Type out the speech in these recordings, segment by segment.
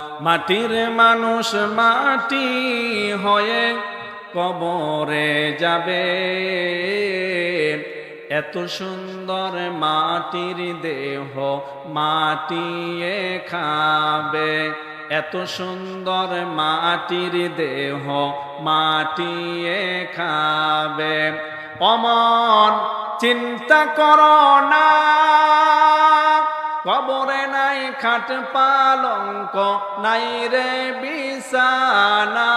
মাটির মানুষ মাটি হয়ে কবরে যাবে, এত সুন্দর মাটির দেহ মাটিয়ে খাবে, এত সুন্দর মাটির দেহ মাটিয়ে খাবে। অমন চিন্তা করো না, কবরে নাই খাট পালঙ্ক, নাই রে বিছানা,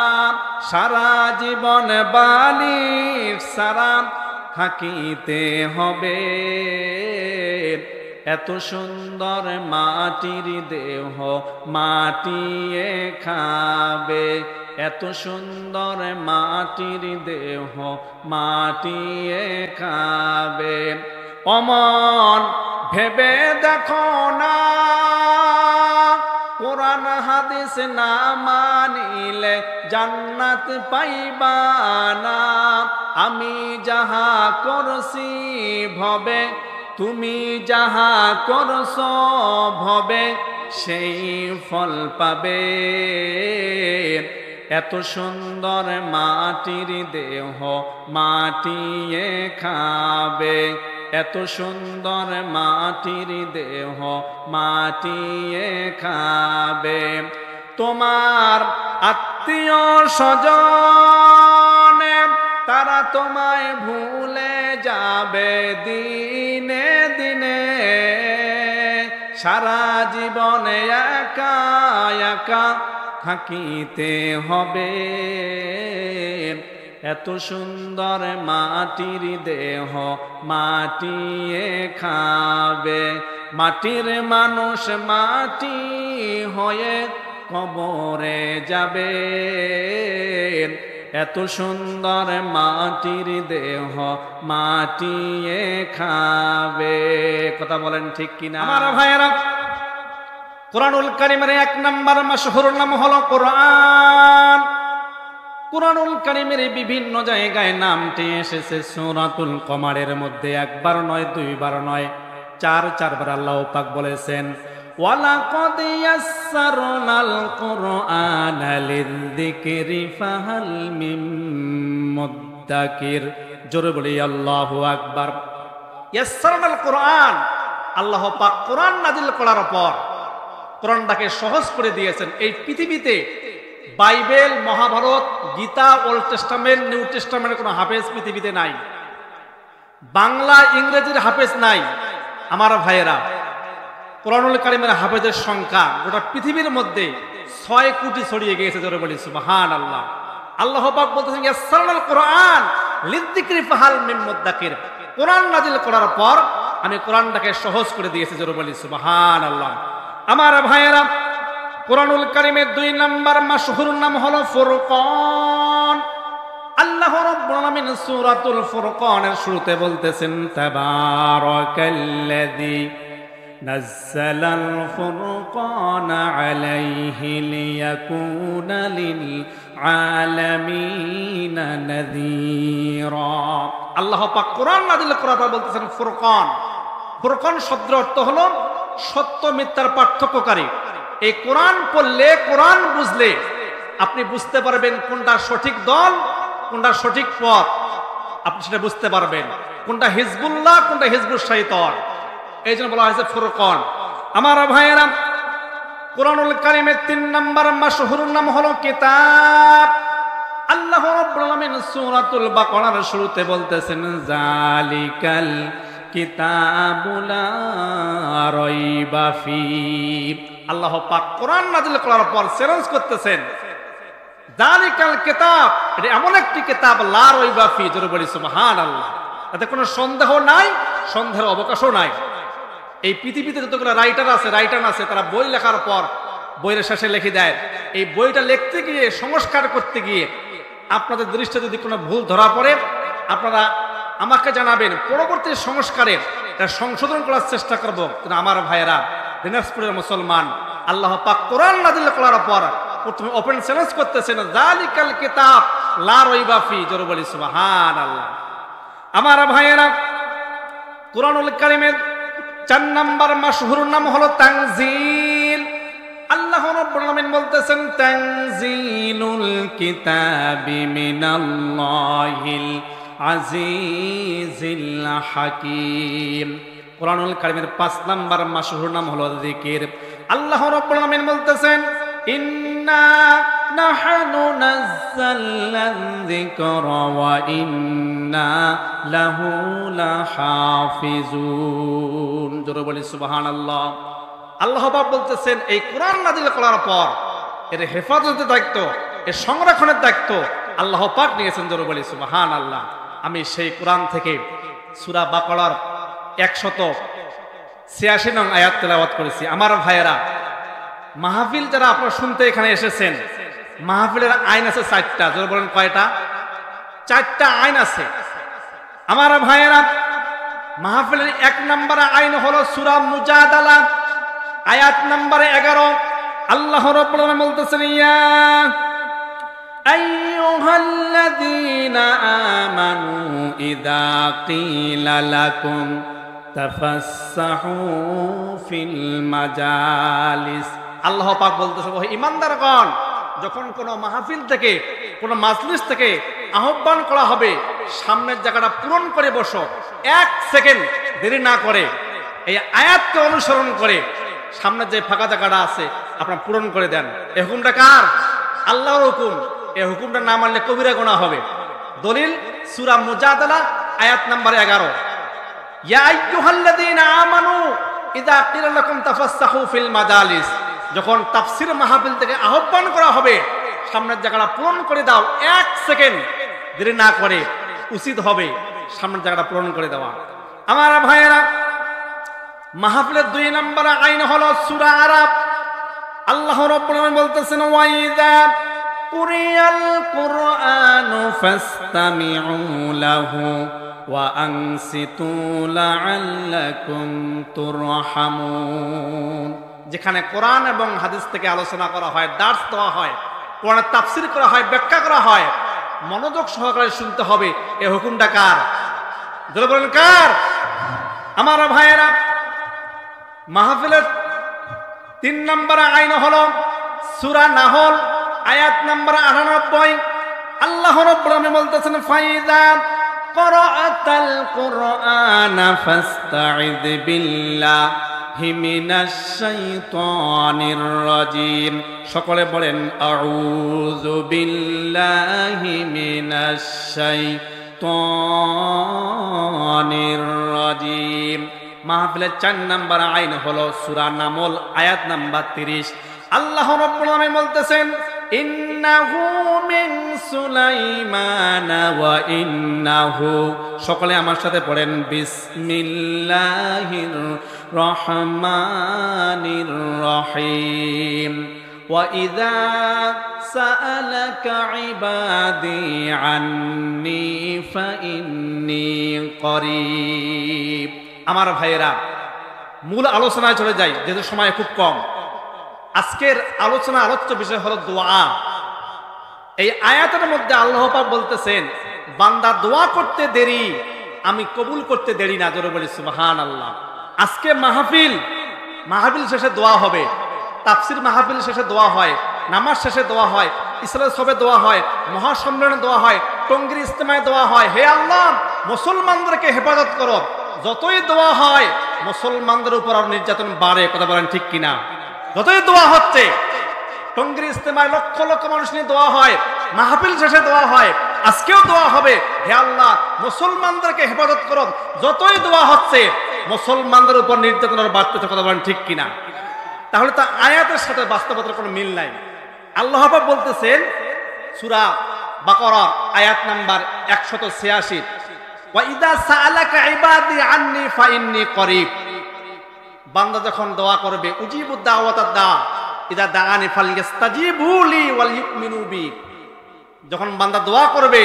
সারা জীবন বালিশ সারা থাকিতে হবে। এত সুন্দর মাটির দেহ মাটিয়ে খাবে, এত সুন্দর মাটির দেহ মাটিয়ে খাবে। অমন ভেবে দেখো না, কোরআন হাদিস না মানিলে জান্নাত পাইবা না। আমি যাহা করছি ভবে, তুমি যাহা করছ ভবে, সেই ফল পাবে। এত সুন্দর মাটির দেহ মাটিয়ে খাবে, এত সুন্দর মাটির দেহ মাটিয়ে খাবে। তোমার আত্মীয় স্বজন তারা তোমায় ভুলে যাবে দিনে দিনে, সারা জীবনে একা একা থাকিতে হবে। এত সুন্দর মাটির দেহ মাটিয়ে খাবে, মাটির মানুষ মাটি হয়ে কবরে যাবে, এত সুন্দর মাটির দেহ মাটিয়ে খাবে। কথা বলেন ঠিক কিনা আমার ভাইয়েরা? কুরআনুল কারীমের 1 নম্বর মাশহুর নাম হলো কোরআন। কুরআনুল কারীমের বিভিন্ন জায়গায় নামটি এসেছে সূরাতুল কমারের মধ্যে, একবার নয়, দুইবার নয়, 4 বার আল্লাহ পাক বলেছেন, ওয়ালাকাদ ইয়াসসারনাল কুরআনা লিযিকরি ফাহাল মিন মুদ্দাকির। জোরে বলি আল্লাহু আকবার। ইয়াসসারনাল কুরআন, আল্লাহ পাক কোরআন নাযিল করার পর কোরআনটাকে সহজ করে দিয়েছেন। এই পৃথিবীতে Bible, Mahabharata, Gita, old testament, নিউ টেস্টামেন্টের কোনো হাফেজ পৃথিবীতে নাই। বাংলা ইংরেজির হাফেজ নাই। আমার ভাইয়েরা, কুরআনুল কারীমের হাফেজের সংখ্যা গোটা পৃথিবীর মধ্যে 6 কোটি ছড়িয়ে গিয়েছে। জোরে বলি সুবহানাল্লাহ। আল্লাহ পাক বলতেছেন ইয়াসসারনাল কুরআন লিযিকরি ফাহাল মিন মুদ্দাকির। কোরআন নাযিল করার পর আমি কোরআনটাকে সহজ করে দিয়েছি। জোরে বলি সুবহানাল্লাহ। আমার ভাইয়েরা, কুরআনুল কারীমের 2 নম্বর মাশহুর নাম হলো ফুরকান। আল্লাহ রাব্বুল আলামিন সূরাতুল ফুরকানের শুরুতে বলতেছেন, তাবারাকাল্লাযী নাযালাল ফুরকানা আলাইহি লিয়াকুনা লিল আলামিনা নাযীরা। আল্লাহ পাক কোরআন নাযিল করার পর বলতেছেন ফুরকান। ফুরকান শব্দের অর্থ হলো সত্য মিথ্যার পার্থক্যকারী। এই কোরআন পড়লে, কোরআন বুঝলে আপনি বুঝতে পারবেন কোনটা সঠিক দল, কোনটা সঠিক পথ, আপনি সেটা বুঝতে পারবেন কোনটা হিজবুল্লাহ, কোনটা হিজবুল শাইতান। এই জন্য বলা হয়েছে ফুরকান। আমার ভাইয়েরা, কুরআনুল কারীমের 3 নম্বর মাশহুর নাম হলো কিতাব। আল্লাহ রাব্বুল আলামিন সূরাতুল বাকারার শুরুতে বলতেছেন, যালিকাল কিতাবু লা রাইবা ফীহ। আল্লাহ পাক কোরআন নাযিল করার পর চ্যালেঞ্জ করতেছেন, যালিকাল কিতাব, এটা এমন একটি কিতাব, লা রাইবা ফীহ। জোরে বলি সুবহানাল্লাহ। এতে কোনো সন্দেহ নাই, সন্দেহের অবকাশও নাই। এই পৃথিবীতে যতগুলো রাইটার আছে, তারা বই লেখার পর বইয়ের শেষে লিখে দেয়, এই বইটা লিখতে গিয়ে, সংস্কার করতে গিয়ে আপনাদের দৃষ্টিতে যদি কোনো ভুল ধরা পড়ে, আপনারা আমাকে জানাবেন, পরবর্তী সংস্কারে সংশোধন করার চেষ্টা করব। আমার ভাইয়েরা, দিনাজপুরের মুসলমান, আল্লাহ পাক কোরআন নাযিল করার পর প্রথমে ওপেন চ্যালেঞ্জ করতেছেন, যালিকাল কিতাব লা রাইবা ফীহ। জোরে বলি সুবহানাল্লাহ। আমার ভাইয়েরা, কুরআনুল কারীমের 4 নম্বর মাশহুর নাম হলো তানজিল। আল্লাহ আল্লাহ রাব্বুল আলামিন বলতেছেন তানজিলুল কিতাবি মিনাল্লাহিল আজিজিল হাকীম। কোরআনুল কারীমের ৫ নাম্বার মাশহুর নাম হলো যিকির। আল্লাহ রাব্বুল আলামিন বলতেছেন ইন্না নাহনু নাযালনা যিকরা ওয়া ইন্না লাহু লাহাফিজুন। জোরে বলি সুবহানাল্লাহ। আল্লাহ পাক বলতেছেন এই কোরআন নাযিল করার পর এর হেফাজতের দায়িত্ব, এর সংরক্ষণের দায়িত্ব আল্লাহ পাক নিয়েছেন। জোরে বলি সুবহানাল্লাহ। আমি সেই কোরআন থেকে সূরা বাকারার ১৮৬ নং আয়াত তেলাওয়াত করেছি। আমার ভাইয়েরা, মাহফিল যারা আপনারা শুনতে এখানে এসেছেন, মাহফিলের আইন আছে ৪টা। জোরে বলেন কয়টা? ৪টা আইন আছে। আমার ভাইয়েরা, মাহফিলের ১ নম্বর আইন হলো সূরা মুজাদালা আয়াত নম্বর ১১। আল্লাহ রাব্বুল আলামিন বলতেছেন ইয়া আইয়ুহাল্লাযীনা আমানু ইযা ক্বিলা লাকুম তাফাসসাহু ফিল মাজালিস। আল্লাহ পাক বলতেছেন ও ঈমানদারগণ, যখন কোনো মাহফিল থেকে, কোনো মাজলিস থেকে আহ্বান করা হবে, সামনের জায়গাটা পূরণ করে বসো। ১ সেকেন্ড দেরি না করে এই আয়াতকে অনুসরণ করে সামনের যে ফাঁকা জায়গাটা আছে আপনারা পূরণ করে দেন। এই হুকুমটা কার? আল্লাহর হুকুম। এই হুকুমটা না মানলে কবিরা গুনাহ হবে। দলিল সূরা মুজাদালা আয়াত নাম্বার ১১। ইয়া আইয়ুহাল্লাযীনা আমানু ইযা ক্বিলা লাকুম তাফাসসাহু ফিল মাজালিস। যখন তাফসীর মাহফিল থেকে আহ্বান করা হবে, সামনের জায়গাটা পূরণ করে দাও। ১ সেকেন্ড দেরি না করে উচিত হবে সামনের জায়গাটা পূরণ করে দেওয়া। আমার ভাইয়েরা, মাহফিলের ২ নম্বর আইন হলো সূরা আরাফ। আল্লাহ রাব্বুল আলামিন বলতেছেন ওয়াইদা কুরিয়াল কুরআনু ফাসতামিউ লাহু ওয়া আনসিতু লাআল্লাকুম তুরহামুন। যেখানে কোরআন এবং হাদিস থেকে আলোচনা করা হয়, দার্স দেওয়া হয়, কোরআনের তাফসীর করা হয়, ব্যাখ্যা করা হয়, মনোযোগ সহকারে শুনতে হবে। এই হুকুমটা কার? জোরে বলেন কার? আমার ভাইয়েরা, মাহফিলের ৩ নম্বর আইন হলো সূরা নাহল আয়াত নাম্বার ৯৮। আল্লাহ রাব্বুল আলামিন বলতেছেন ফাইযা ক্বরাআতাল কুরআনা ফাসতাইয বিল্লাহি মিনাশ শাইতানির রাজীম। সকলে বলেন আউযু বিল্লাহি মিনাশ শাইতানির রাজীম। মাহফিলের ৪ নম্বর আইন হলো সূরা নামল আয়াত নাম্বার ৩০। আল্লাহ রাব্বুল আলামিন বলতেছেন ইন্নাহু মিন সুলাইমান ওয়া ইন্নাহু, সকলে আমার সাথে পড়েন বিসমিল্লাহির রহমানির রহিম। ওয়া ইযা সাআলাকা ইবাদি আন্নী ফাইন্নী করিব। আমার ভাইয়েরা, মূল আলোচনায় চলে যাই, যেহেতু সময় খুব কম। আজকের আলোচ্য বিষয় হলো দোয়া। এই আয়াতের মধ্যে আল্লাহ পাক বলতেছেন বান্দা দোয়া করতে দেরি, আমি কবুল করতে দেরি না। জোরে বলি সুবহানাল্লাহ। আজকে মাহফিল শেষে দোয়া হবে, তাফসীর মাহফিল শেষে দোয়া হয়, নামাজ শেষে দোয়া হয়, ইসলামের সবে দোয়া হয়, মহাসম্মেলনে দোয়া হয়, টঙ্গীর ইজতেমায় দোয়া হয়। হে আল্লাহ, মুসলমানদেরকে হেফাজত করো। যতই দোয়া হয় মুসলমানদের উপর আর নির্যাতন বাড়ে। কথা বলেন ঠিক কিনা? যতই দোয়া হচ্ছে, টঙ্গীর ইজতেমায় লক্ষ লক্ষ মানুষ নিয়ে দোয়া হয়, মাহফিল শেষে দোয়া হয়, আজকেও দোয়া হবে। হে আল্লাহ, মুসলমানদেরকে হেফাজত করো। যতই দোয়া হচ্ছে মুসলমানদের উপর নির্যাতন আর বাড়তেছে। কথা বলেন ঠিক কিনা? তাহলে তো আয়াতের সাথে বাস্তবতার কোনো মিল নাই। আল্লাহ পাক বলতেছেন সূরা বাকারা আয়াত নাম্বার ১৮৬, ওয়া ইযা সাআলাকা ইবাদি আন্নী ফাইন্নী করিব। বান্দা যখন দোয়া করবে, উজিবু দাওয়াতাদ দা ইযা দাআনি ফালইস্তাজিবু লি ওয়াল ইউমিনু বি। যখন বান্দা দোয়া করবে,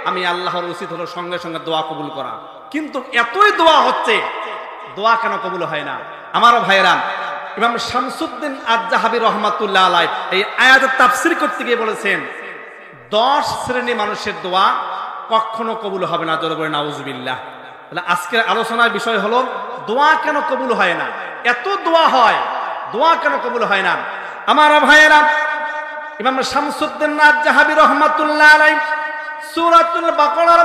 আমি আল্লাহর উচিত হলো সঙ্গে সঙ্গে দোয়া কবুল করা। কিন্তু এতই দোয়া হচ্ছে, দোয়া কেন কবুল হয় না? আমার ভাইরা, ইমাম শামসুদ্দিন আয-যাহাবী রাহমাতুল্লাহ আলাইহি এই আয়াতের তাফসীর করতে গিয়ে বলেছেন 10 শ্রেণী মানুষের দোয়া কখনো কবুল হবে না। জোরে বলেন নাউযুবিল্লাহ। তাহলে আজকের আলোচনার বিষয় হলো দোয়া কেন কবুল হয় না? এত দোয়া হয়, দোয়া কেন কবুল হয় না? আমার ভাইয়েরা, ইমাম শামসুদ্দিন আয-যাহাবী রাহমাতুল্লাহ আলাইহি সূরাতুল বাকারার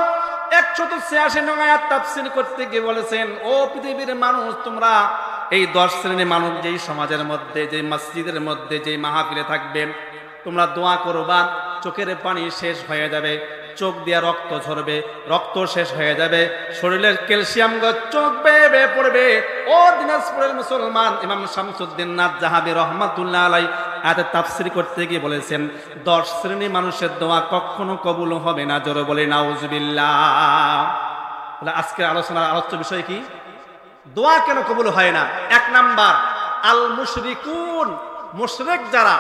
186 নং আয়াত তাফসীর করতে গিয়ে বলেছেন, ও পৃথিবীর মানুষ, তোমরা এই 10 শ্রেণীর মানুষ যেই সমাজের মধ্যে, যেই মসজিদের মধ্যে, যেই মাহফিলে থাকবে, তোমরা দোয়া করবা, চোখের পানি শেষ হয়ে যাবে, চোখ দিয়ে রক্ত ঝরবে, রক্ত শেষ হয়ে যাবে, শরীরের ক্যালসিয়াম চোখ বেয়ে বেয়ে পড়বে। ও দিনাজপুরের মুসলমান, ইমাম শামসুদ্দিন আয-যাহাবী রাহমাতুল্লাহ আলাইহি আয়াতে তাফসীর করতে গিয়ে বলেছেন 10 শ্রেণীর মানুষের দোয়া কখনো কবুল হবে না। জোরে বলে নাউজুবিল্লাহ। তাহলে আজকের আলোচনার আলোচ্য বিষয় কি? দোয়া কেন কবুল হয় না? 1 নাম্বার, আল মুশরিকুন, মুশরিক যারা,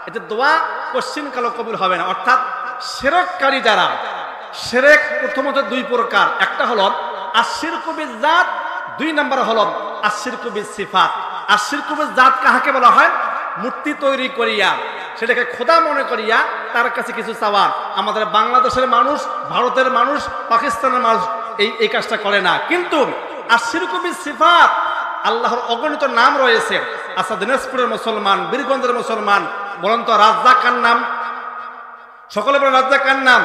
এতে দোয়া কোশ্চিন কালো কবুল হবে না। অর্থাৎ শিরককারী যারা, শিরক প্রথমত 2 প্রকার, একটা হলো আশিরকু বিযাত, 2 নাম্বার হলো আশিরকু বিসিফাত। আশিরকু বিযাত কাহাকে বলা হয়? মূর্তি তৈরি করিয়া সেটাকে খোদা মনে করিয়া তার কাছে কিছু চাওয়া। আমাদের বাংলাদেশের মানুষ, ভারতের মানুষ, পাকিস্তানের মানুষ এই কাজটা করে না। কিন্তু আশিরকু বিসিফাত, আল্লাহর অগণিত নাম রয়েছে। আচ্ছা, দিনাজপুরের মুসলমান, বীরগঞ্জের মুসলমান, বলেন তো রাজ্জাক কার নাম? সকলে বলেন রাজ্জাক কার নাম?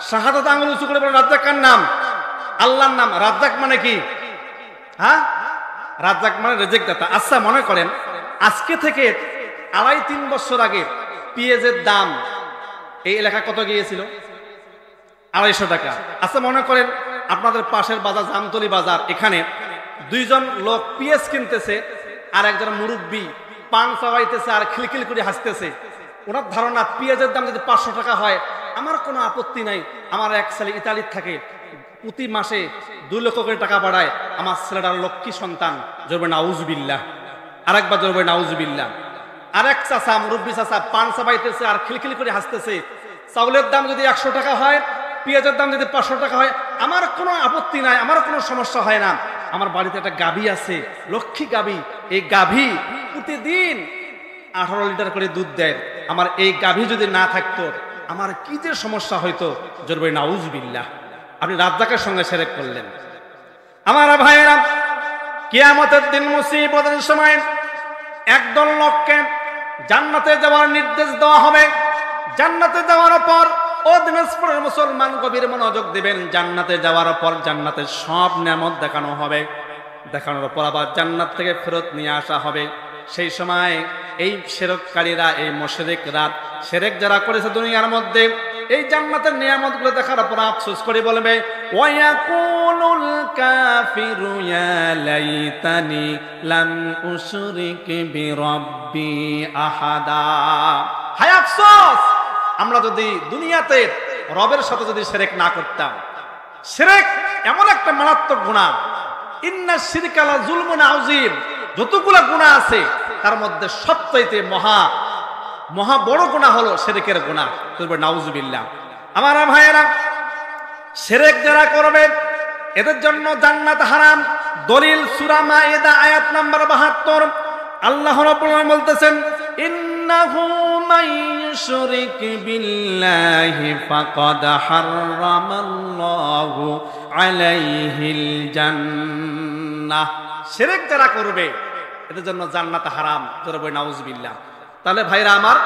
শাহাদাত আঙ্গুল উঁচু করে বলেন রাজ্জাক কার নাম? আল্লাহর নাম। রাজ্জাক মানে কি? হ্যাঁ, রাজ্জাক মানে রিজিক দাতা। আচ্ছা, মনে করেন আজকে থেকে 2.5-3 বছর আগে পেঁয়াজের দাম এই এলাকা কত গিয়েছিল? 250 টাকা। আচ্ছা, মনে করেন আপনাদের পাশের বাজার জামতলি বাজার, এখানে 2 জন লোক পেঁয়াজ কিনতেছে, আর একজন মুরব্বী পান চাওয়াইতেছে আর খিলখিল করে হাসতেছে। ওনার ধারণা পেঁয়াজের দাম যদি 500 টাকা হয়, আমার কোনো আপত্তি নাই, আমার এক ছেলে ইতালির থাকে, প্রতি মাসে 2 লক্ষ করে টাকা বাড়ায়, আমার ছেলেটার লক্ষ্মী সন্তান। জোরবে নাউজুবিল্লাহ। আরেকবার জোরবে নাউজুবিল্লাহ। আরেক চাচা, মুরব্বী চাচা পান চাবাইতেছে আর খিলখিল করে হাসতেছে। চাউলের দাম যদি 100 টাকা হয়, পেঁয়াজের দাম যদি 500 টাকা হয়, আমার কোনো আপত্তি নাই, আমার কোনো সমস্যা হয় না। আমার বাড়িতে একটা গাভী আছে, লক্ষ্মী গাভী। এই গাভী প্রতিদিন 18 লিটার করে দুধ দেয়। আমার এই গাভী যদি না থাকতো, আমার কি যে সমস্যা হইতো। জোরবে নাউজুবিল্লাহ। আপনি রাজ্জাকের সঙ্গে শিরক করলেন। আমার ভাইয়েরা, কিয়ামতের দিন মুসিবতের সময় একদল লোককে জান্নাতে যাওয়ার নির্দেশ দেওয়া হবে। জান্নাতে যাওয়ার পর, ও দিনাজপুরের মুসলমান গভীর মনোযোগ দিবেন, জান্নাতে যাওয়ার পর জান্নাতের সব নিয়ামত দেখানো হবে। দেখানোর পর আবার জান্নাত থেকে ফেরত নিয়ে আসা হবে। সেই সময় এই শিরককারীরা, এই মুশরিকরা, শিরক যারা করেছে দুনিয়ার মধ্যে, এই জান্নাতের নিয়ামতগুলো দেখার পর আফসোস করে বলবে, ওয়ায়াকুলুল কাফিরু ইয়া লাইতানি লাম উশরিক বিরাব্বি আহাদা। হায় আফসোস, আমরা যদি দুনিয়াতে রবের সাথে যদি শিরক না করতাম। শিরক এমন একটা মারাত্মক গুনাহ, ইন্না শিরকা লা যুলমুন আযীম। যতগুলো গুনাহ আছে তার মধ্যে সবচাইতে মহা বড় গুনাহ হলো শিরকের গুনাহ। তবে নাউজুবিল্লাহ। আমার ভাইয়েরা, শিরক যারা করবে এদের জন্য জান্নাত হারাম। দলিল সূরা মায়েদা আয়াত নাম্বার 72। আল্লাহ রাব্বুল আলামিন বলতেছেন, ইন্নাহু মাইয়ুশরিক বিল্লাহি ফাকাদ হারামাল্লাহু আলাইহিল জান্নাহ। শিরক যারা করবে এদের জন্য জান্নাত হারাম। জোরে বলি নাউজুবিল্লাহ। তাহলে ভাইরা আমার,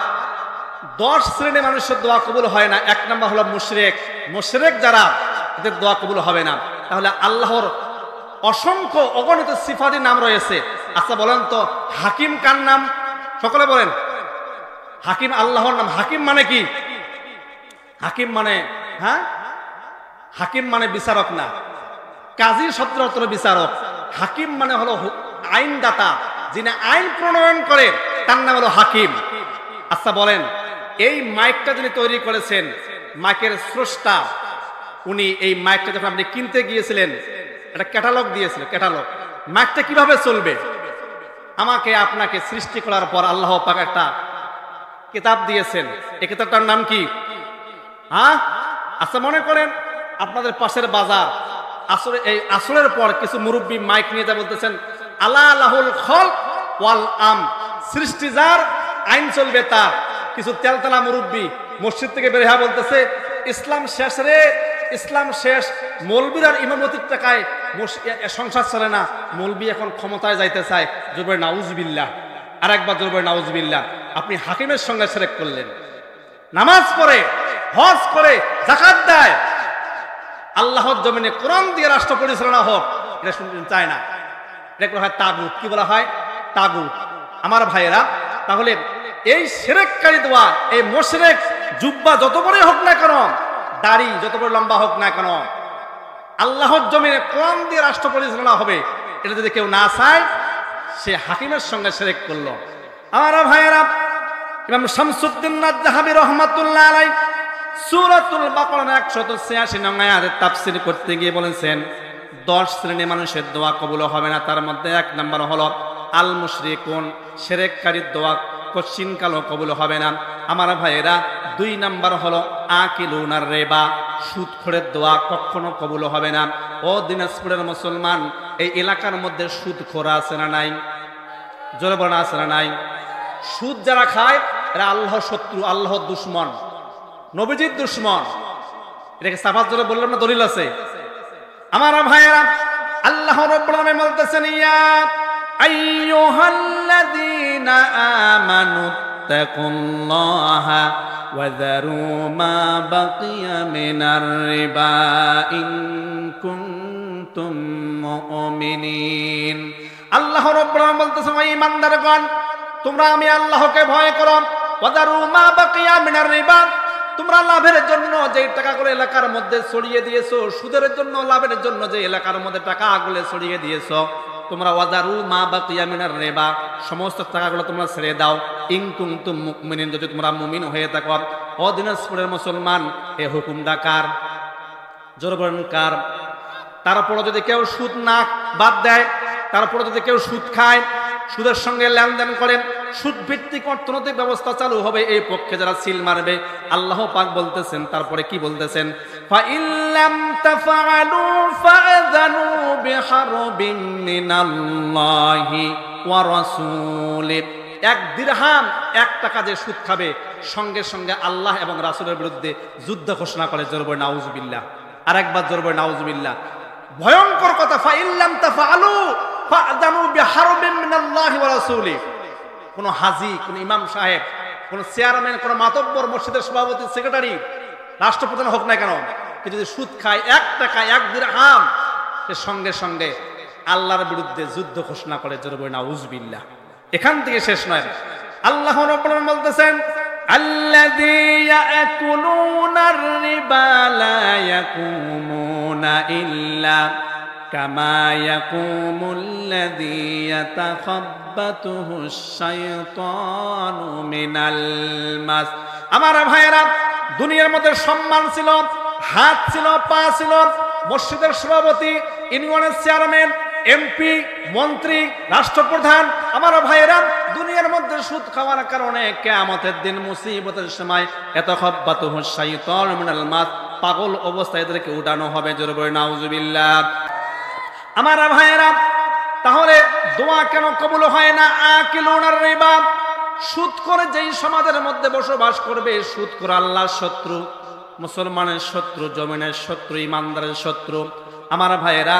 10 শ্রেণীর মানুষের দোয়া কবুল হয় না। 1 নাম্বার হলো মুশরিক। মুশরিক যারা, এদের দোয়া কবুল হবে না। তাহলে আল্লাহর অসংখ্য অগণিত সিফাতি নাম রয়েছে। আচ্ছা বলেন তো, হাকিম কার নাম? সকলে বলেন। হাকিম আল্লাহর নাম। হাকিম মানে কি? হাকিম মানে, হ্যাঁ, হাকিম মানে বিচারক না। কাজী শব্দের অর্থ বিচারক। হাকিম মানে হলো আইনদাতা, যিনি আইন প্রণয়ন করে, তার নাম হলো হাকিম। আচ্ছা বলেন, এই মাইকটা যিনি তৈরি করেছেন, মাইকের স্রষ্টা, উনি এই মাইকটা যখন আপনি কিনতে গিয়েছিলেন, একটা ক্যাটালগ দিয়েছিল। ক্যাটালগ, মাইকটা কিভাবে চলবে, আমাকে আপনাকে সৃষ্টি করার পর আল্লাহ পাক একটা কিতাব দিয়েছেন। এই কিতাবটার নাম কি? হ্যাঁ, আচ্ছা মনে করেন আপনাদের পাশের বাজার, এই আসরের পর কিছু মুরব্বী মাইক নিয়ে যা বলতেছেন, আলা লাহুল খলক ওয়াল আম, সৃষ্টি যার, আইন চলবে তার। কিছু তেলতালা মুরব্বী মসজিদ থেকে বের হয়ে বলতেছে, ইসলাম শেষ রে, ইসলাম শেষ। মৌলবীর আর ইমামতির টাকায় সংসার চলে না, মৌলবী এখন ক্ষমতায় যাইতে চায়। জোরে নাউজুবিল্লাহ। আর একবার জোরে বলেন নাউজুবিল্লাহ। আপনি হাকিমের সঙ্গে শিরক করলেন। নামাজ পড়ে, হজ করে, যাকাত দেয়, আল্লাহর জমিনে কোরআন দিয়ে রাষ্ট্র পরিচালনা হোক, এটা শুনতে চায় না। এটা বলা হয় তাগুত। কি বলা হয়? তাগুত। আমার ভাইয়েরা, তাহলে এই শিরককারী দোয়া, এই মুশরিক, জুব্বা যত বড়ই হোক না কেন, দাড়ি যত বড় লম্বা হোক না কেন, আল্লাহর জমিনে কোরআন দিয়ে রাষ্ট্র পরিচালনা হবে, এটা যদি কেউ না চায়, সে হাকিমের সঙ্গে শিরক করলো। আমার ভাইয়েরা, ইমাম শামসুদ্দিন নাজ্জাহাবী রাহমাতুল্লাহ আলাইহি সূরাতুল বাকারার 186 নং আয়াতের তাফসীর করতে গিয়ে বলেছেন 10 শ্রেণীর মানুষের দোয়া কবুল হবে না। তার মধ্যে 1 নম্বর হলো আল মুশরিকুন, শিরককারীর দোয়া কশিনকালও কবুল হবে না। আমার ভাইয়েরা, 2 নম্বর হলো আকিলুনার রিবা, সুদখোরের দোয়া কখনো কবুল হবে না। ও দিনাজপুরের মুসলমান, এই এলাকার মধ্যে সুদখোর আছে না নাই? জোরে বলেন আছে না নাই? সুদ যারা খায় এরা আল্লাহর শত্রু, আল্লাহর দুশমন, নবীজির দুশমন। এটাকে সাফাত জোরে বললাম না, দলিল আছে। আমার ভাইয়েরা, আল্লাহ রাব্বুল আলামিন বলতেছেন, ইয়া আইয়ুহাল্লাযীনা আমানু তাকুল্লাহা ওয়া যারু মা বাকিয়া মিনার রিবা ইন কুনতুম মুমিনিন। আল্লাহ রাব্বুল আলামিন বলতেছেন, ও ঈমানদারগণ, তোমরা আমি আল্লাহকে ভয় করো। ওয়া যারু মা বাকিয়া মিনার রিবা, তোমরা লাভের জন্য যে টাকাগুলো এলাকার মধ্যে ছড়িয়ে দিয়েছো, সুদের জন্য লাভের জন্য যে এলাকার মধ্যে টাকাগুলো ছড়িয়ে দিয়েছো, তোমরা ওয়াজারু মা বাকিয়া মিনার রিবা, সমস্ত টাকাগুলো তোমরা ছেড়ে দাও। ইন কুনতুম মুমিনিন, যদি তোমরা মুমিন হয়ে থাকো। ও দিনাজপুরের মুসলমান, এই হুকুমটা কার? জোরে বলেন কার? তারপরে যদি কেউ সুদ না বাদ দেয়, তারপরে যদি কেউ সুদ খায়, সুদের সঙ্গে লেনদেন করেন, সুদ ভিত্তিক অর্থনৈতিক ব্যবস্থা চালু হবে, এই পক্ষে যারা সিল মারবে, আল্লাহ পাক বলতেছেন, তারপরে কি বলতেছেন? ফা ইল্লাম তাফআলু ফাআযানু বিহারবিন মিনাল্লাহি ওয়া রাসূলিহি। 1 দিরহাম, 1 টাকা যে সুদ খাবে, সঙ্গে সঙ্গে আল্লাহ এবং রাসূলের বিরুদ্ধে যুদ্ধ ঘোষণা করে। জোরে বলেন নাউজুবিল্লাহ। আর একবার জোরে বলেন নাউজুবিল্লাহ। ভয়ঙ্কর কথা। ফা ইল্লাম তাফআলু ফাআযানু বিহারবিন মিনাল্লাহি ওয়া রাসূলিহি। কোন হাজি, কোন ইমাম সাহেব, কোন চেয়ারম্যান, কোন মাতব্বর, মসজিদের সভাপতি, সেক্রেটারি, রাষ্ট্রপ্রধান হোক না কেন, কিন্তু যদি সুদ খায় 1 টাকা 1 দিরহাম, এর সঙ্গে সঙ্গে আল্লাহর বিরুদ্ধে যুদ্ধ ঘোষণা করে। জোরে বলেন নাউজুবিল্লাহ। এখান থেকে শেষ নয়, আল্লাহ রাব্বুল আলামিন বলতেছেন, আল্লাযী ইয়াকুলুনার রিবা লা ইয়াকুমুনা ইল্লা কামা ইয়াকুমুল্লাযী ইয়াতাখাব্বাতুহুশ শাইতানু মিনাল মাস। আমার ভাইয়েরা, দুনিয়ার মধ্যে সম্মান ছিল, হাত ছিল, পা ছিল, মসজিদের সভাপতি, ইউনিয়নের চেয়ারম্যান, এমপি, মন্ত্রী, রাষ্ট্রপ্রধান। আমার ভাইয়েরা, দুনিয়ার মধ্যে সুদ খাওয়ার কারণে কিয়ামতের দিন মুসিবতের সময় ইয়াতাখাব্বাতুহুশ শাইতানু মিনাল মাস, পাগল অবস্থায় এদেরকে উঠানো হবে। জোরে বলেন নাউজুবিল্লাহ। আমার ভাইয়েরা, তাহলে দোয়া কেন কবুল হয় না? আকিলুনার রিবা, সুদ করে যেই সমাজের মধ্যে বসবাস করবে, সুদ করে আল্লাহর শত্রু, মুসলমানের শত্রু, জমিনের শত্রু, ইমানদারের শত্রু। আমার ভাইয়েরা,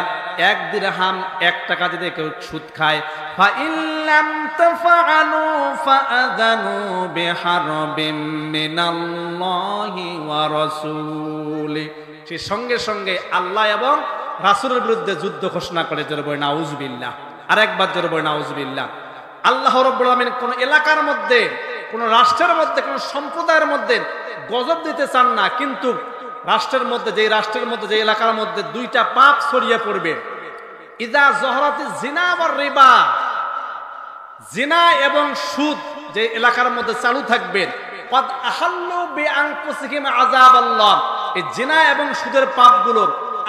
1 দিরহাম 1 টাকা যদি কেউ সুদ খায়, ফা ইল্লাম তাফআলু ফাআযানু বিহারবিন মিনাল্লাহি ওয়া রাসূলিহি, সে সঙ্গে সঙ্গে আল্লাহ এবং রাসূলের বিরুদ্ধে যুদ্ধ ঘোষণা করে। জোরে বলেন নাউজুবিল্লাহ। আর একবার জোরে বলেন নাউজুবিল্লাহ। আল্লাহ রাব্বুল আলামিন কোন এলাকার মধ্যে, কোন রাষ্ট্রের মধ্যে, কোন সম্প্রদায়ের মধ্যে গজব দিতে চান না, কিন্তু রাষ্ট্রের মধ্যে, যে এলাকার মধ্যে 2টা পাপ ছড়িয়ে পড়বে, ইযা যহরাতিজ জিনা ওয়ার রিবা, জিনা এবং সুদ যে এলাকার মধ্যে চালু থাকবে, ক্বাদ আহাল্লু বিআনফুসিহিম আযাবাল্লাহ, এই জিনা এবং সুদের পাপগুলো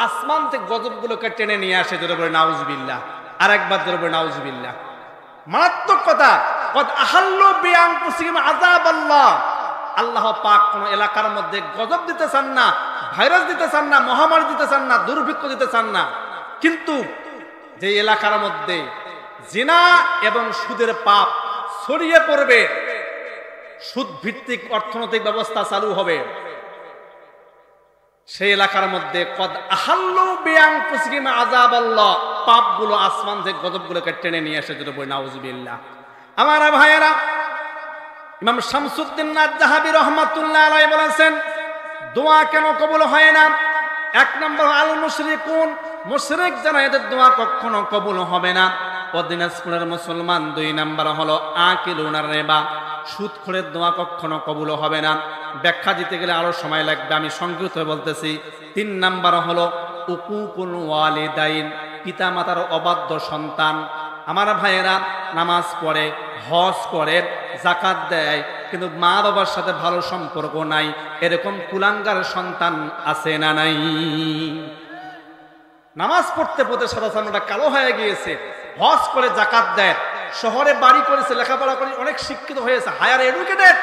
আসমান থেকে গজবগুলোকে টেনে নিয়ে আসে। জোরে বলে নাউজুবিল্লাহ। আর একবার জোরে বলে নাউজুবিল্লাহ। মারাত্মক কথা। ক্বাদ আহাল্লু বিআনফুসিহিম আযাবাল্লাহ, আল্লাহ পাক কোন এলাকার মধ্যে গজব দিতে চান না, ভাইরাস দিতে চান না, মহামারী দিতে চান না, দুর্ভিক্ষ দিতে চান না, কিন্তু যে এলাকার মধ্যে জিনা এবং সুদের পাপ ছড়িয়ে পড়বে, সুদ ভিত্তিক অর্থনৈতিক ব্যবস্থা চালু হবে, সেই এলাকার মধ্যে কদ আহাল্লু বিআনফুসিহিম আযাবাল্লাহ, পাপগুলো আসমান থেকে গজবগুলোকে টেনে নিয়ে আসে। যদি বলি নাউজুবিল্লাহ। আমার ভাইয়েরা, ইমাম শামসুদ্দিন আয-যাহাবী রাহমাতুল্লাহ আলাইহি বলেছেন, দোয়া কেন কবুল হয় না? এক নম্বর আল মুশরিকুন, মুশরিক যারা, এদের দোয়া কখনো কবুল হবে না। ও দিনাজপুরের মুসলমান, দুই নাম্বার হলো আকিলুনার রিবা, সুদখোরের দোয়া কখনো কবুল হবে না। ব্যাখ্যা দিতে গেলে আরো সময় লাগবে, আমি সংক্ষিপ্ত বলতেছি। তিন নাম্বার হলো উকুকুল ওয়ালিদাইন, পিতা মাতার অবাধ্য সন্তান। আমার ভাইয়েরা, নামাজ পড়ে, হজ করে, যাকাত দেয়, কিন্তু মা বাবার সাথে ভালো সম্পর্ক নাই, এরকম কুলাঙ্গার সন্তান আছে না নাই? নামাজ পড়তে পড়তে সাদা চামড়াটা কালো হয়ে গিয়েছে, হজ করে, যাকাত দেয়, শহরে বাড়ি করেছে, লেখাপড়া করে, অনেক শিক্ষিত হয়েছে, হায়ার এডুকেটেড,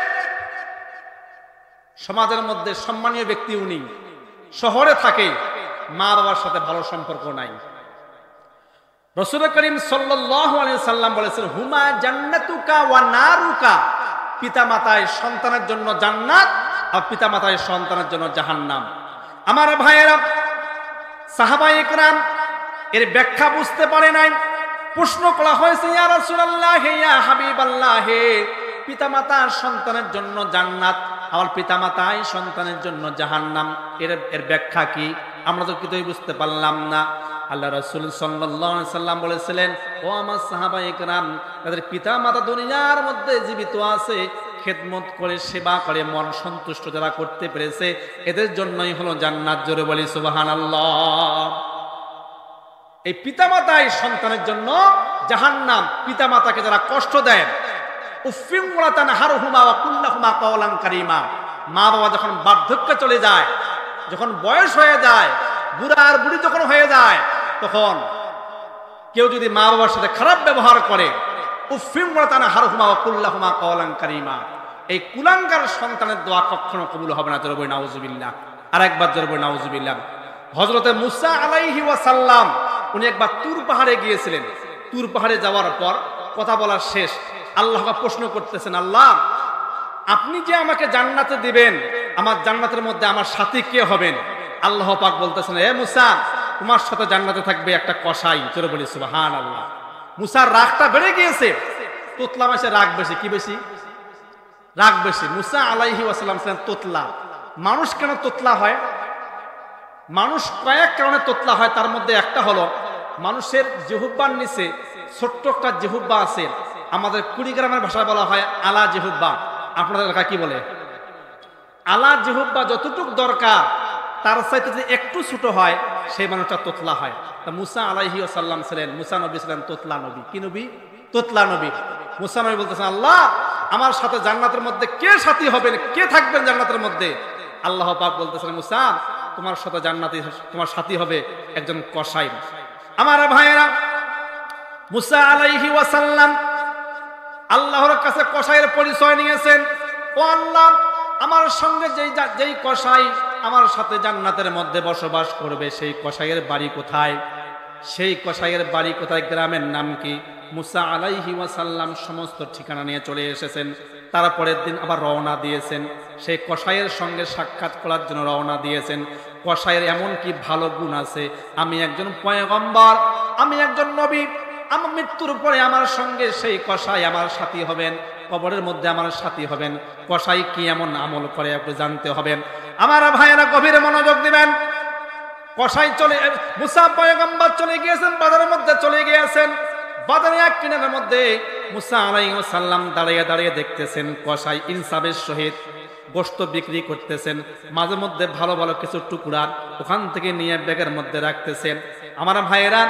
সমাজের মধ্যে সম্মানীয় ব্যক্তি উনি, শহরে থাকে, মা বাবার সাথে ভালো সম্পর্ক নাই। রাসূল করিম সাল্লাল্লাহু আলাইহি সাল্লাম বলেছেন, হুমা জান্নাতুকা ওয়া নারুকা, পিতা মাতায় সন্তানের জন্য জান্নাত, আর পিতা মাতায় সন্তানের জন্য জাহান্নাম। আমার ভাইয়েরা, সাহাবায়ে ইকরাম এর ব্যাখ্যা বুঝতে পারে নাই, প্রশ্ন করা হয়েছে, ইয়া রাসূলুল্লাহ, ইয়া হাবিবাল্লাহ, পিতা মাতা সন্তানের জন্য জান্নাত, আর পিতা মাতায় সন্তানের জন্য জাহান্নাম, এর ব্যাখ্যা কি? আমরা তো কিছুই বুঝতে পারলাম না। আল্লাহ রাসূল সাল্লাল্লাহু আলাইহি সাল্লাম বলেছিলেন, ও আমার সাহাবায়ে ইকরাম, তাদের পিতা মাতা দুনিয়ার মধ্যে জীবিত আছে, খেদমত করে, সেবা করে, মন সন্তুষ্ট যারা করতে পেরেছে, এদের জন্যই হলো জান্নাত। জোরে বলি সুবহানাল্লাহ। এই পিতা মাতাই সন্তানের জন্য জাহান্নাম, পিতা মাতাকে যারা কষ্ট দেয়, উফিম ওয়া তানহারহুমা ওয়া কুল্লাহুমা কাওলান কারীমা, মা বাবা যখন বার্ধক্যে চলে যায়, যখন বয়স হয়ে যায়, বুড়া আর বুড়ি যখন হয়ে যায়, তখন কেউ যদি মা বাবার সাথে খারাপ ব্যবহার করে, উফিম ওয়া তানহারহুমা ওয়া কুল্লাহুমা কাওলান কারীমা, এই কুলাঙ্গার সন্তানের দোয়া কখনো কবুল হবে না। জোরে বলি নাউজুবিল্লাহ। আরেকবার জোরে বলি নাউজুবিল্লাহ। হযরতে মুসা আলাইহি ওয়াসাল্লাম উনি একবার তুর পাহাড়ে গিয়েছিলেন। তুর পাহাড়ে যাওয়ার পর কথা বলা শেষ, আল্লাহকে প্রশ্ন করতেছেন, আল্লাহ, আপনি যে আমাকে জান্নাতে দিবেন, আমার জান্নাতের মধ্যে আমার সাথী কে হবেন? আল্লাহ পাক বলতেছেন, হে মুসা, তোমার সাথে জান্নাতে থাকবে একটা কসাই। জোরে বলি সুবহানাল্লাহ। মুসার রাগটা বেড়ে গিয়েছে, তোতলা মাসে রাগ বেশি। কি বেশি? রাগ বেশি। মুসা আলাইহি ওয়াসাল্লাম ছিলেন তোতলা। মানুষ কেন তোতলা হয়? মানুষ কয়েক কারণে তোতলা হয়, তার মধ্যে একটা হলো মানুষের জিহ্বার নিচে ছোট্ট একটা জিহ্বা আছে, আমাদের কুড়িগ্রামের ভাষায় বলা হয় আলা জিহ্বা। আপনাদের এলাকা কি বলে? আলা জিহ্বা যতটুক দরকার তার চাইতে যদি একটু ছোট হয়, সেই মানুষটা তোতলা হয়। তা মুসা আলাইহি ওয়াসাল্লাম ছিলেন, মুসা নবী ছিলেন তোতলা নবী। কি নবী? তোতলা নবী। মুসা নবী বলতেছেন, আল্লাহ, আমার সাথে জান্নাতের মধ্যে কে সাথী হবেন, কে থাকবেন জান্নাতের মধ্যে? আল্লাহ পাক বলতেছেন, মুসা, তোমার সাথে জান্নাতে তোমার সাথী হবে একজন কসাই। আমার ভাইয়েরা, মুসা আলাইহি ওয়াসাল্লাম আল্লাহর কাছে কসাইয়ের পরিচয় নিয়েছেন। ও আল্লাহ, আমার সঙ্গে যেই কসাই আমার সাথে জান্নাতের মধ্যে বসবাস করবে, সেই কসাইয়ের বাড়ি কোথায়? সেই কসাইয়ের বাড়ি কোথায়? গ্রামের নাম কি? মুসা আলাইহি ওয়াসাল্লাম সমস্ত ঠিকানা নিয়ে চলে এসেছেন। তারপরের দিন আবার রওনা দিয়েছেন, সেই কসাইয়ের সঙ্গে সাক্ষাৎ করার জন্য রওনা দিয়েছেন। কসাইয়ের এমন কি ভালো গুণ আছে, আমি একজন পয়গম্বর, আমি একজন নবী, আমার মৃত্যুর পরে আমার সঙ্গে সেই কসাই আমার সাথী হবেন, কবরের মধ্যে আমার সাথী হবেন। কসাই কি এমন আমল করে আপনি জানতে হবেন। আমার ভাইয়েরা গভীর মনোযোগ দিবেন। কসাই মুসা পয়গম্বর চলে গিয়েছেন, বাজারের মধ্যে চলে গিয়েছেন। বাজারে এক কিনারের মধ্যে মুসা আলাইহিস সালাম দাঁড়িয়ে দাঁড়িয়ে দেখতেছেন কসাই ইনসাফের সহিত গোশত বিক্রি করতেছেন। মাঝে মধ্যে ভালো ভালো কিছু টুকরা ওখান থেকে নিয়ে ব্যাগের মধ্যে রাখতেছেন। আমার ভাইয়েরা,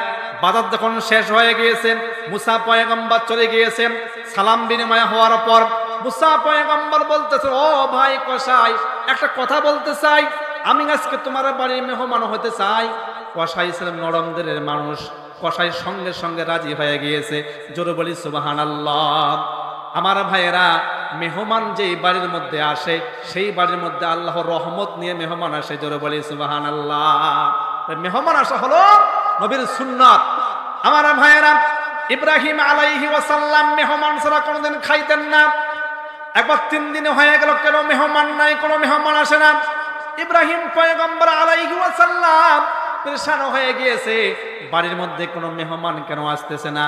বাজার যখন শেষ হয়ে গিয়েছেন, মুসা পয়গম্বর চলে গিয়েছেন। সালাম বিনিময় হওয়ার পর মুসা পয়গম্বর বলতেছেন, ও ভাই কসাই, একটা কথা বলতে চাই, আমি আজকে তোমার বাড়ির মেহমান হতে চাই। কসাই ছিলেন নরম দিলের মানুষ, কসাই সঙ্গে সঙ্গে রাজি হয়ে গিয়েছে। জোরে বলি সুবহানাল্লাহ। আমার ভাইয়েরা, মেহমান যেই বাড়ির মধ্যে আসে, সেই বাড়ির মধ্যে আল্লাহর রহমত নিয়ে মেহমান আসে। জোরে বলি সুবহানাল্লাহ। মেহমান আসা হলো নবীর সুন্নাত। আমার ভাইয়েরা, ইব্রাহিম আলাইহি ওয়াসাল্লাম মেহমান ছাড়া কোনোদিন খাইতেন না। একবার 3 দিন হয়ে গেল, কেন মেহমান নাই, কোনো মেহমান আসে না। ইব্রাহিম পয়গম্বর আলাইহি ওয়াসাল্লাম পেরেশান হয়ে গিয়েছে, বাড়ির মধ্যে কোনো মেহমান কেন আসতেছে না।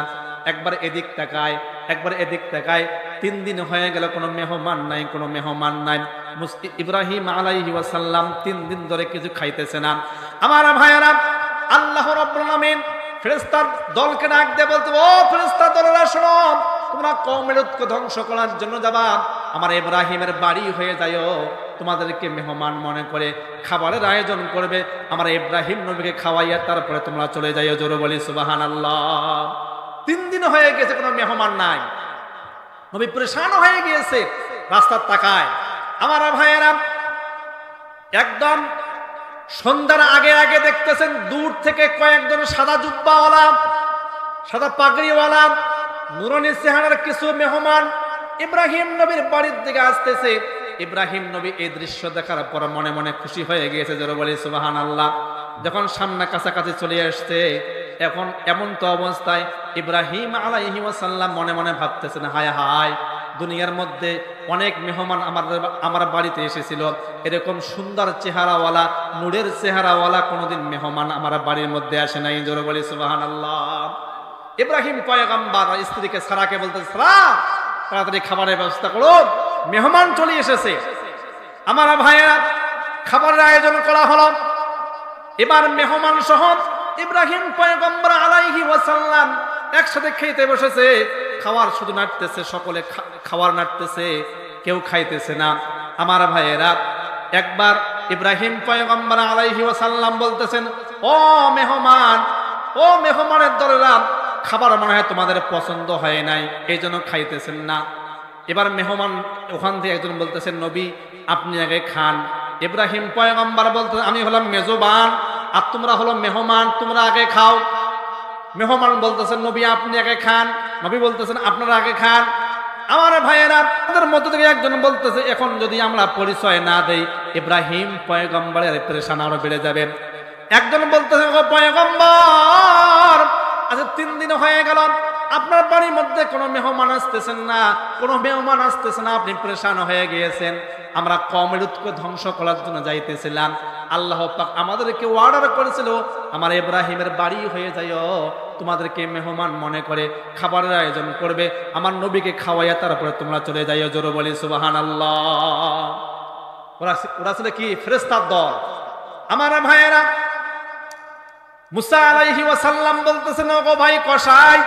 একবার এদিক তাকায়, একবার এদিক তাকায়, 3 দিন হয়ে গেল কোনো মেহমান নাই, কোনো মেহমান নাই। ইব্রাহিম আলাইহিস সালাম 3 দিন ধরে কিছু খাইতেছে না। আমার ভাইয়েরা, আল্লাহ রাব্বুল আলামিন ফেরেশতার দলকে ডাক দিয়ে বলতে, ও ফেরেশতার দলেরা শোনো, তোমরা কওমের লূতকে ধ্বংস করার জন্য যাবা, আমার ইব্রাহিমের বাড়ি হয়ে যায়ও, তোমাদেরকে মেহমান মনে করে খাবারের আয়োজন করবে, আমার ইব্রাহিম নবীকে খাওয়াইয়া তারপরে তোমরা চলে যাইও। জোরে বলি সুবহানাল্লাহ। 3 দিন হয়ে গেছে, কোনো মেহমান নাই, নবী পরেশান হয়ে গিয়েছে, রাস্তার তাকায়। আমার ভাইয়েরা, একদম সন্ধ্যার আগে আগে দেখতেছেন দূর থেকে কয়েকজন সাদা জুব্বাওয়ালা, সাদা পাগড়িওয়ালা, নুরানি চেহারার কিছু মেহমান ইব্রাহিম নবীর বাড়ির দিকে আসতেছে। ইব্রাহিম নবী এই দৃশ্য দেখার পর মনে মনে খুশি হয়ে গিয়েছে। জোরে বলি সুবহানাল্লাহ। যখন সামনে কাছাকাছি চলে আসছে, এখন এমন তো অবস্থায় ইব্রাহিম আলাইহিস সালাম মনে মনে ভাবতেছেন, হায় হায়, দুনিয়ার মধ্যে অনেক মেহমান আমার বাড়িতে এসেছিল, এরকম সুন্দর চেহারাওয়ালা, নূরের চেহারাওয়ালা কোনোদিন মেহমান আমার বাড়ির মধ্যে আসে নাই। জোরে বলি সুবহানাল্লাহ। ইব্রাহিম পয়গম্বর স্ত্রীকে সারাকে বলতেছে, সারা তাড়াতাড়ি খাবারের ব্যবস্থা করো, মেহমান চলে এসেছে। আমার ভাইয়েরা, খাবারের আয়োজন করা হলো। এবার মেহমান সহ ইব্রাহিম পয়গম্বর আলাইহিস সালাম একসাথে খেতে বসেছে। খাওয়ার শুধু নাড়তেছে, সকলে খাবার নাড়তেছে, কেউ খাইতেছে না। আমার ভাইয়েরা, একবার ইব্রাহিম পয়গম্বর আলাইহিস সালাম বলতেছেন, ও মেহমান, ও মেহমানের দলেরা, খাবার মনে হয় তোমাদের পছন্দ হয় নাই, এই জন্য খাইতেছেন না। এবার মেহমান ওখান থেকে একজন বলতেছেন, নবী আপনি আগে খান। ইব্রাহিম পয়গম্বর বলতেছেন, আমি হলাম মেজবান আর তোমরা হলো মেহমান, তোমরা আগে খাও। মেহমান বলতেছেন, নবী আপনি আগে খান। নবী বলতেছেন, আপনারা আগে খান। আমার ভাইয়েরা, তাদের মধ্য থেকে একজন বলতেছে, এখন যদি আমরা পরিচয় না দেই, ইব্রাহিম পয়গম্বরের পেরেশানি আরো বেড়ে যাবে। একজন বলতেছে, ও পয়গম্বর, আচ্ছা 3 দিন হয়ে গেল, আপনার বাড়ির মধ্যে কোনো মেহমান আসতেছেন না, কোনো মেহমান আসতেছে না, আপনি পেরেশান হয়ে গিয়েছেন। আমরা কওমের লূতকে ধ্বংস করার জন্য যাইতেছিলাম, আল্লাহ পাক আমাদেরকে অর্ডার করেছিল, আমার ইব্রাহিমের বাড়ি হয়ে যায়ও, তোমাদেরকে মেহমান মনে করে খাবারের আয়োজন করবে, আমার নবীকে খাওয়াইয়া তারপরে তোমরা চলে যাইও। জোরে বলি সুবহানাল্লাহ। ওরা ছিল কি? ফেরেশতার দল। আমার ভাইয়েরা, মুসা আলাইহিস সালাম বলতেছেন, ওগো ভাই কসাই,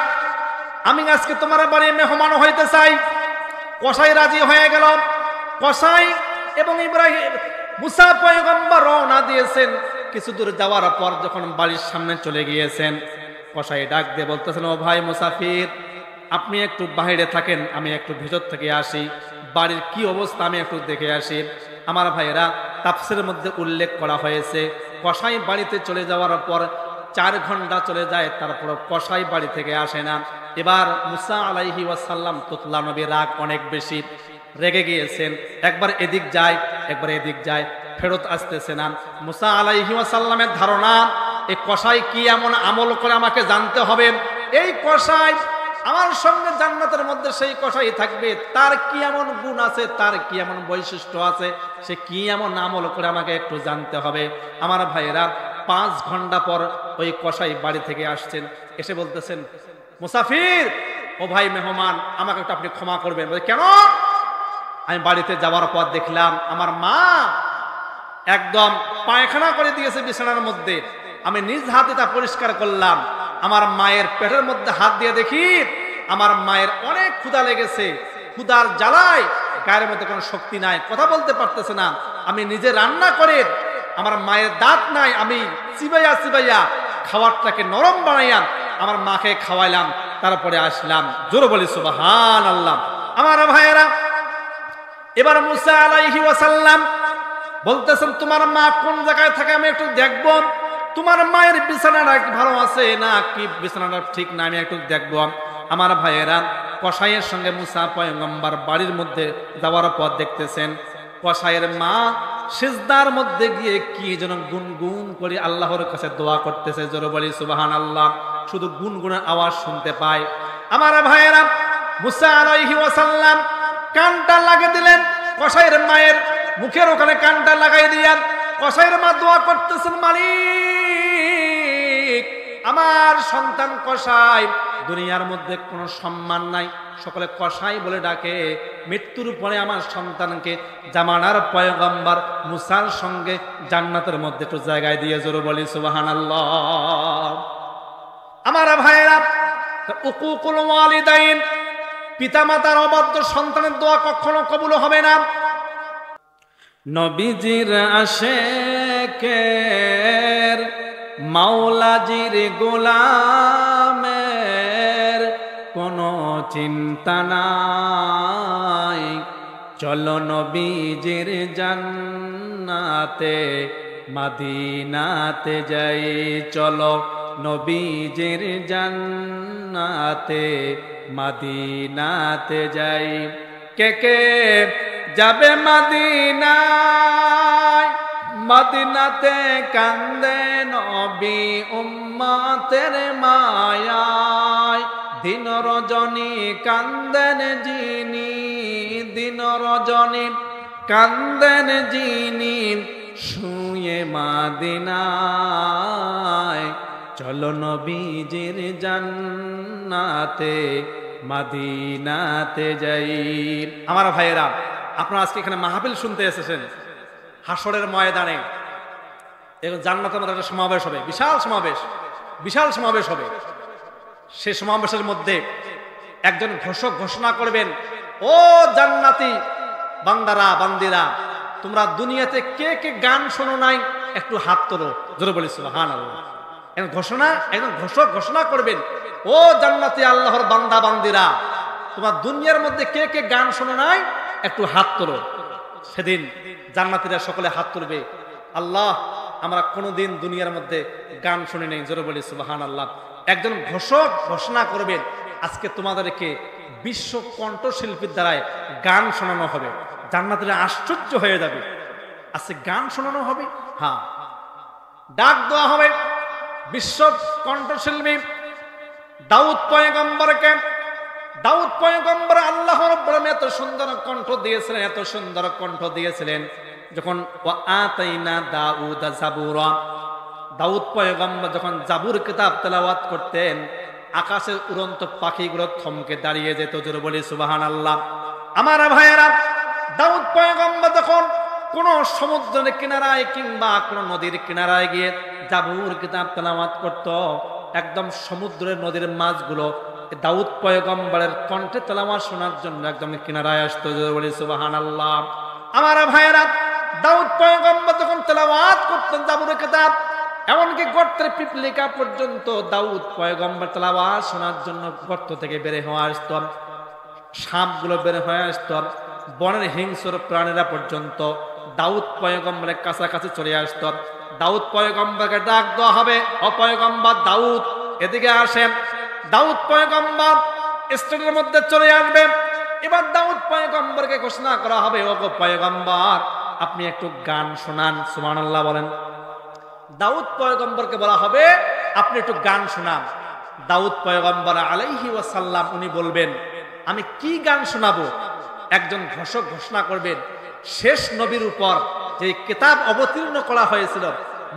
আমি আজকে তোমার বাড়ি মেহমান হইতে চাই। কসাই রাজি হয়ে গেল। কসাই এবং ইব্রাহিম, মুসা পয়গম্বর রওনা দিয়েছেন। কিছু দূর যাওয়ার পর যখন বাড়ির সামনে চলে গিয়েছেন, কসাই ডাক দিয়ে বলতেছেন, ও ভাই মুসাফির, আপনি একটু বাইরে থাকেন, আমি একটু ভিতর থেকে আসি, বাড়ির কি অবস্থা আমি একটু দেখে আসি। আমার ভাইয়েরা, তাফসীরের মধ্যে উল্লেখ করা হয়েছে, কসাই বাড়িতে চলে যাওয়ার পর 4 ঘন্টা চলে যায়, তারপর কসাই বাড়ি থেকে আসে না। এবার মুসা আলাইহিস সালাম, তুতলা নবী রাগ অনেক বেশি, রেগে গিয়েছেন। একবার এদিক যায়, একবার এদিক যায়, ফেরত আসতেছে না। মুসা আলাইহিস সালামের ধারণা, এই কসাই কি এমন আমল করে আমাকে জানতে হবে, এই কসাই আমার সঙ্গে জান্নাতের মধ্যে সেই কসাই থাকবে, তার কি এমন গুণ আছে, তার কি এমন বৈশিষ্ট্য আছে, সে কি এমন আমল করে আমাকে একটু জানতে হবে। আমার ভাইয়েরা, 5 ঘন্টা পর ওই কসাই বাড়ি থেকে আসছেন, এসে বলতেছেন, মুসাফির, ও ভাই মেহমান, আমাকে একটু আপনি ক্ষমা করবেন। বলে, কেন? আমি বাড়িতে যাওয়ার পর দেখলাম আমার মা একদম পায়খানা করে দিয়েছে বিছানার মধ্যে, আমি নিজ হাতে তা পরিষ্কার করলাম। আমার মায়ের পেটের মধ্যে হাত দিয়ে দেখি আমার মায়ের অনেক ক্ষুধা লেগেছে, ক্ষুধার জ্বালায় গায়ের মধ্যে কোনো শক্তি নাই, কথা বলতে পারতেছে না। আমি নিজে রান্না করে, আমার মায়ের দাঁত নাই, আমি চিবাইয়া চিবাইয়া খাবারটাকে নরম বানাইয়া আমার মাকে খাওয়াইলাম, তারপরে আসলাম। জোরে বলি সুবহানাল্লাহ। আমার ভাইয়েরা, এবার মুসা আলাইহিস সালাম বলতেছেন, তোমার মা কোন জায়গায় থাকে আমি একটু দেখবো, তোমার মায়ের বিছানাটা ভালো আছে না কি বিছানাটা ঠিক না আমি একটু দেখবো। আমার ভাইয়েরা, কসাইয়ের সঙ্গে মুসা পয়গম্বর বাড়ির মধ্যে যাওয়ার পর দেখতেছেন কসাইয়ের মা সিজদার মধ্যে গিয়ে কি যেন গুনগুন করে আল্লাহর কাছে দোয়া করতেছে। জোরে বলি সুবহানাল্লাহ। শুধু গুনগুনের আওয়াজ শুনতে পায়। আমার ভাইয়েরা, মুসা আলাইহিস সালাম কানটা লাগিয়ে দিলেন কসাইয়ের মায়ের মুখের ওখানে, কানটা লাগাই দিয়া কসাইয়ের মা দোয়া করতেছেন, মালিক, আমার সন্তান কসাই দুনিয়ার মধ্যে কোনো সম্মান নাই, সকলে কসাই বলে ডাকে। মৃত্যুর পরে আমার সন্তানকে জামানার পয়গম্বর মুসার সঙ্গে জান্নাতের মধ্যে একটু জায়গায় দিয়ে জোরে বলি সুবহানাল্লাহ। আমার ভাইরা, উকুকুল ওয়ালিদাইন, পিতামাতার অবাধ্য সন্তানের দোয়া কখনো কবুল হবে না। নবীজির আশেকের মাওলাজির গোলামের কোনো চিন্তা নাই, চলো নবীজির জান্নাতে মদিনাতে যাই, চলো নবীজির জান্নাতে মদিনাতে যাই। কে কে যাবে মদিনায়, মদিনাতে কান্দে নবী উম্মতের মায়ায়, দিন রজনী কান্দেন যিনি, দিন রজনী কান্দেন যিনি শুয়ে মদিনায়, চলো নবীজির জান্নাতে মদিনাতে যাই। আমার ভাইয়েরা, আপনারা আজকে এখানে মাহফিল শুনতে এসেছেন, হাসরের ময়দানে এখন জান্নাতের মধ্যে একটা সমাবেশ হবে, বিশাল সমাবেশ, বিশাল সমাবেশ হবে। সে সমাবেশের মধ্যে একজন ঘোষক ঘোষণা করবেন, ও জান্নাতি বান্দারা বান্দিরা, তোমরা দুনিয়াতে কে কে গান শোনো নাই, একটু হাত তোলো, জোরে বলি সুবহানাল্লাহ। একজন ঘোষক ঘোষণা করবেন, ও জান্নাতি আল্লাহর বান্দা বান্দিরা, তোমার দুনিয়ার মধ্যে কে কে গান শোনো নাই, একটু হাত তোলো। সেদিন জান্নাতীরা সকলে হাত তুলবে, আল্লাহ আমরা কোনোদিন দুনিয়ার মধ্যে গান শুনি নাই, জোরে বলি সুবহানাল্লাহ। একজন ঘোষক ঘোষণা করবেন, আজকে তোমাদেরকে বিশ্ব কণ্ঠশিল্পীর দ্বারায় গান শোনানো হবে। জান্নাতীরা আশ্চর্য হয়ে যাবে, আজকে গান শোনানো হবে। হ্যাঁ, ডাক দেওয়া হবে বিশ্ব কণ্ঠশিল্পী দাউদ পয়গম্বরকে। দাউদ পয়গম্বর আল্লাহ রাব্বুল আলামিন এত সুন্দর কণ্ঠ দিয়েছিলেন, এত সুন্দর কণ্ঠ দিয়েছিলেন। যখন আতাইনা দাউদা জাবুরা, দাউদ পয়গম্বর যখন জাবুর কিতাব তেলাওয়াত করতেন, আকাশের উড়ন্ত পাখিগুলো থমকে দাঁড়িয়ে যেত, জোরে বলি সুবহানাল্লাহ। আমার ভাইয়েরা, দাউদ পয়গম্বর যখন কোন সমুদ্রের কিনারায় কিংবা কোন নদীর কিনারায় গিয়ে জাবুর কিতাব তেলাওয়াত করত, একদম সমুদ্রের নদীর মাছগুলো দাউদ পয়গম্বরের কণ্ঠে তেলাওয়াত শোনার জন্য একদম কিনারায় আসতো, জোরে বলি সুবহানাল্লাহ। আমার ভাইয়েরা, দাউদ পয়গম্বর যখন তেলাওয়াত করতেন জাবুরের কিতাব, এমনকি গর্তের পিপলিকা পর্যন্ত দাউদ পয়গম্বর তেলাওয়াত শোনার জন্য গর্ত থেকে বের হয়ে আসত, সাপগুলো বের হয়ে আসত, বনের হিংস্র প্রাণীরা পর্যন্ত দাউদ পয়গম্বরের কাছাকাছি চলে আসত। দাউদ পয়গম্বরকে ডাক দেওয়া হবে, ও পয়গম্বর দাউদ এদিকে আসেন। দাউদ পয়গম্বর স্টেজের মধ্যে চলে আসবে। এবার দাউদ পয়গম্বরকে ঘোষণা করা হবে, ও গো পয়গম্বর আপনি একটু গান শোনান, সুবহানাল্লাহ বলেন। দাউদ পয়গম্বরকে বলা হবে, আপনি একটু গান শোনান। দাউদ পয়গম্বর আলাইহি ওয়াসাল্লাম উনি বলবেন, আমি কি গান শোনাবো? একজন ঘোষক ঘোষণা করবেন, শেষ নবীর উপর যে কিতাব অবতীর্ণ করা হয়েছিল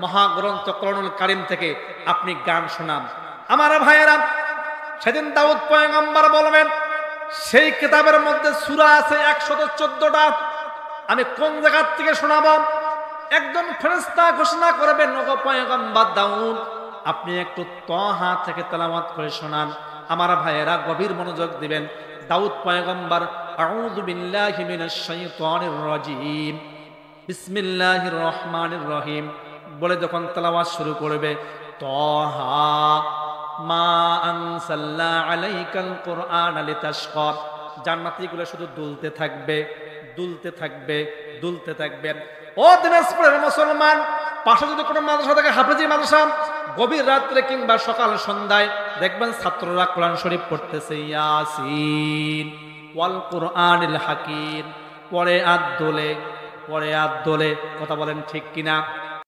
মহাগ্রন্থ কোরআনুল কারীম থেকে আপনি গান শোনান। আমার ভাইয়েরা, সেদিন দাউদ পয়গম্বর বলবেন, সেই কিতাবের মধ্যে সূরা আছে 114টা, আমি কোন জায়গা থেকে শোনাবো? একজন ফেরেশতা ঘোষণা করবেন, ওগো পয়গম্বর দাউদ আপনি একটু তাহা থেকে তেলাওয়াত করে শোনান। আমার ভাইয়েরা গভীর মনোযোগ দিবেন। দাউদ পয়গম্বর আউযু বিল্লাহি মিনাশ শাইতানির রাজীম বিসমিল্লাহির রহমানির রহিম বলে যখন তেলাওয়াত শুরু করবে, তাহা মা আনসালনা আলাইকাল কুরআনা লিতাশকা, জান্নাতীগুলো শুধু দুলতে থাকবে, দুলতে থাকবে, দুলতে থাকবেন। ও দিনাজপুরের মুসলমান, পাশে যদি কোনো মাদ্রাসা থাকে, হাফেজি মাদ্রাসা, গভীর রাত্রে কিংবা সকাল সন্ধ্যায় দেখবেন ছাত্ররা কোরআন শরীফ পড়তেছে, ইয়াসিন ওয়াল কুরআনিল হাকিম, পরে আদ দোলে, পরে আদ দোলে। কথা বলেন ঠিক কিনা?